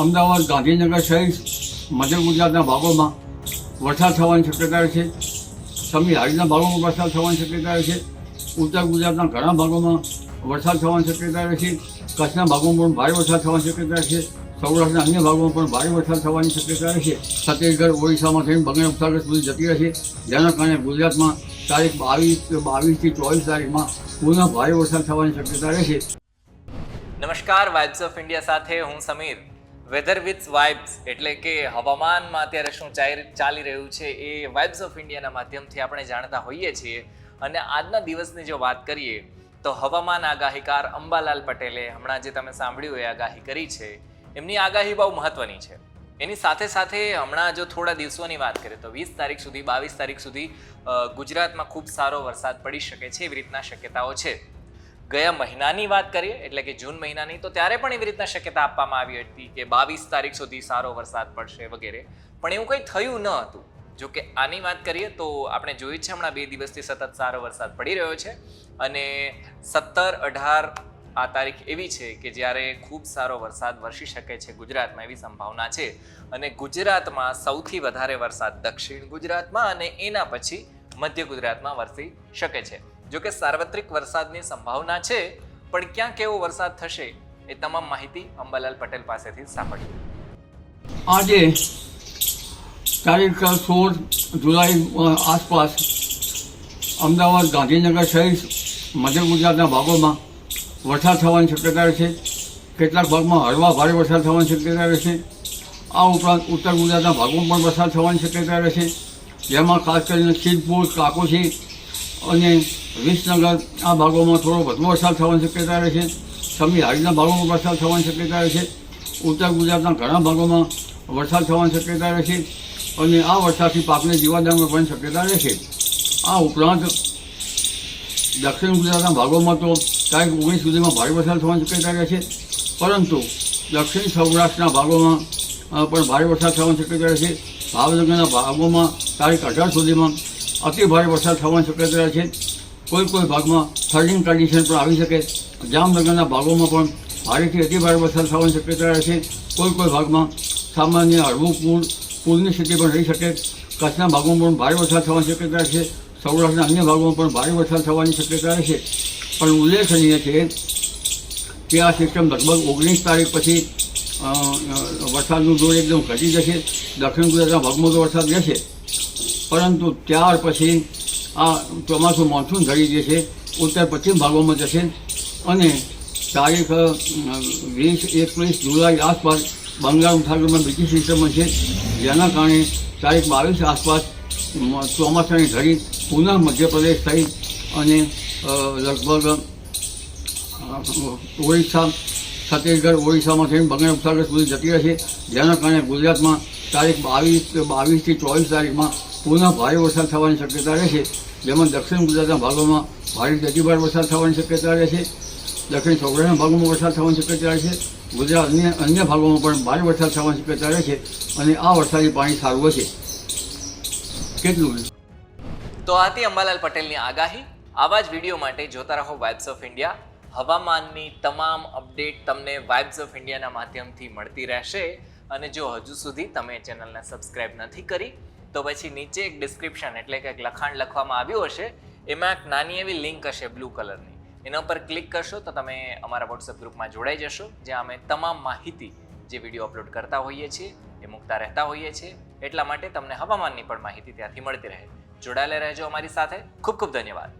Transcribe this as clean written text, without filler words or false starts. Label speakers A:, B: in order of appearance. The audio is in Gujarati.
A: અમદાવાદ, ગાંધીનગર સહિત મધ્ય ગુજરાતના ભાગોમાં વરસાદ થવાની શક્યતા છે. સમી-હારીના ભાગોમાં વરસાદ થવાની શક્યતા છે. ઉત્તર ગુજરાતના ઘણા ભાગોમાં વરસાદ થવાની શક્યતા છે. કચ્છના ભાગોમાં પણ ભારે વરસાદ થવાની શક્યતા છે. સૌરાષ્ટ્રના અન્ય ભાગોમાં પણ ભારે વરસાદ થવાની શક્યતા છે. છત્તીસગઢ, ઓડિશામાં થઈને બંગાળ ઉપસાગર સુધી જતી રહેશે, જેના કારણે ગુજરાતમાં તારીખ 22 થી 24 તારીખમાં પુનઃ ભારે વરસાદ થવાની શક્યતા રહેશે.
B: નમસ્કાર, વાઇબ્સ ઓફ ઇન્ડિયા સાથે હું સમીર. વેધર વિથ વાઇબ્સ એટલે કે હવામાનમાં અત્યારે શું ચાલી રહ્યું છે એ વાઇબ્સ ઓફ ઇન્ડિયાના માધ્યમથી આપણે જાણતા હોઈએ છીએ. અને આજના દિવસની જો વાત કરીએ તો હવામાન આગાહીકાર અંબાલાલ પટેલે હમણાં જે તમે સાંભળ્યું એ આગાહી કરી છે, એમની આગાહી બહુ મહત્વની છે. એની સાથે સાથે હમણાં જો થોડા દિવસોની વાત કરીએ તો 20 તારીખ સુધી 22 તારીખ સુધી ગુજરાતમાં ખૂબ સારો વરસાદ પડી શકે છે, એવી રીતના શક્યતાઓ છે. ગયા મહિનાની વાત કરીએ એટલે કે જૂન મહિનાની, તો ત્યારે પણ એવી રીતના શક્યતા આપવામાં આવી હતી કે 22 તારીખ સુધી સારો વરસાદ પડશે વગેરે, પણ એવું કંઈ થયું ન હતું. જો કે આની વાત કરીએ તો આપણે જોયું છે હમણાં 2 દિવસથી સતત સારો વરસાદ પડી રહ્યો છે અને 17, 18 આ તારીખ એવી છે કે જ્યારે ખૂબ સારો વરસાદ વરસી શકે છે ગુજરાતમાં, એવી સંભાવના છે. અને ગુજરાતમાં સૌથી વધારે વરસાદ દક્ષિણ ગુજરાતમાં અને એના પછી મધ્ય ગુજરાતમાં વરસી શકે છે. જો કે સાર્વત્રિક વરસાદની સંભાવના છે, પણ ક્યાં કેવો વરસાદ થશે એ તમામ માહિતી અંબાલાલ પટેલ પાસેથી સાંભળીએ.
A: આજે તારીખ 16 જુલાઈ આસપાસ અમદાવાદ, ગાંધીનગર સહિત મધ્ય ગુજરાતના ભાગોમાં વરસાદ થવાની શક્યતા છે. કેટલાક ભાગમાં હળવા ભારે વરસાદ થવાની શક્યતા રહેશે. આ ઉપરાંત ઉત્તર ગુજરાતના ભાગોમાં પણ વરસાદ થવાની શક્યતા રહેશે, જેમાં ખાસ કરીને સિદ્ધપુર, કાકોશી અને વિસનગર આ ભાગોમાં થોડો વધુ વરસાદ થવાની શક્યતા રહેશે. સમી-હારીના ભાગોમાં વરસાદ થવાની શક્યતા રહેશે. ઉત્તર ગુજરાતના ઘણા ભાગોમાં વરસાદ થવાની શક્યતા રહેશે અને આ વરસાદથી પાકને જીવાદારમાં પણ શક્યતા રહેશે. આ ઉપરાંત દક્ષિણ ગુજરાતના ભાગોમાં તો તારીખ 19 સુધીમાં ભારે વરસાદ થવાની શક્યતા રહેશે, પરંતુ દક્ષિણ સૌરાષ્ટ્રના ભાગોમાં પણ ભારે વરસાદ થવાની શક્યતા રહેશે. ભાવનગરના ભાગોમાં તારીખ 18 સુધીમાં અતિ ભારે વરસાદ થવાની શક્યતા રહેશે. કોઈ ભાગમાં ફ્લડિંગ કન્ડિશન પણ આવી શકે. જામનગરના ભાગોમાં પણ ભારેથી અતિ ભારે વરસાદ થવાની શક્યતા રહેશે. કોઈ ભાગમાં સામાન્ય હળવું પૂરની સ્થિતિ પણ રહી શકે. કચ્છના ભાગોમાં પણ ભારે વરસાદ થવાની શક્યતા રહેશે. સૌરાષ્ટ્રના અન્ય ભાગોમાં પણ ભારે વરસાદ થવાની શક્યતા રહેશે. પણ ઉલ્લેખનીય છે કે આ સિસ્ટમ લગભગ 19 તારીખ પછી વરસાદનું જોર એકદમ ઘટી જશે. દક્ષિણ ગુજરાતના ભાગમાં તો વરસાદ રહેશે, પરંતુ ત્યાર પછી આ ચોમાસું મોન્સૂન ધરી જશે, ઉત્તર પશ્ચિમ ભાગોમાં જશે અને તારીખ 20-21 જુલાઈ આસપાસ બંગાળ ઉપસાગરમાં બીજી સિસ્ટમ છે, જેના કારણે તારીખ 22 આસપાસ ચોમાસાની ધરી પુનઃ મધ્યપ્રદેશ થઈ અને લગભગ ઓડિશા, છત્તીસગઢ, ઓડિશામાં થઈને બંગાળ ઉપસાગર સુધી જતી રહેશે, જેના કારણે ગુજરાતમાં તારીખ 22 થી 24 તારીખમાં પુનઃ ભારે વરસાદ થવાની શક્યતા રહેશે, જેમાં દક્ષિણ ગુજરાતના ભાગોમાં ભારેથી અતિભારે વરસાદ થવાની શક્યતા રહેશે. દક્ષિણ સૌરાષ્ટ્રના ભાગોમાં વરસાદ થવાની શક્યતા રહેશે. ગુજરાત અન્ય ભાગોમાં પણ ભારે વરસાદ થવાની શક્યતા રહેશે અને આ વરસાદી પાણી સારું હશે. કેટલું
B: તો આ હતી અંબાલાલ પટેલની આગાહી. આવા જ વિડીયો માટે જોતા રહો વાઇબ્સ ઓફ ઇન્ડિયા. હવામાનની તમામ અપડેટ તમને વાઇબ્સ ઓફ ઇન્ડિયાના માધ્યમથી મળતી રહેશે. અને જો હજુ સુધી તમે ચેનલને સબસ્ક્રાઇબ નથી કરી તો પછી નીચે એક ડિસ્ક્રિપ્શન એટલે કે એક લખાણ લખવામાં આવ્યું હશે, એમાં એક નાની એવી લિંક હશે બ્લુ કલરની, એના ઉપર ક્લિક કરશો તો તમે અમારા વોટ્સએપ ગ્રુપમાં જોડાઈ જશો, જ્યાં અમે તમામ માહિતી જે વિડીયો અપલોડ કરતા હોઈએ છીએ એ મૂકતા રહેતા હોઈએ છીએ. એટલા માટે તમને હવામાનની પણ માહિતી ત્યાંથી મળતી રહે. જોડાયેલા રહેજો અમારી સાથે. ખૂબ ખૂબ ધન્યવાદ.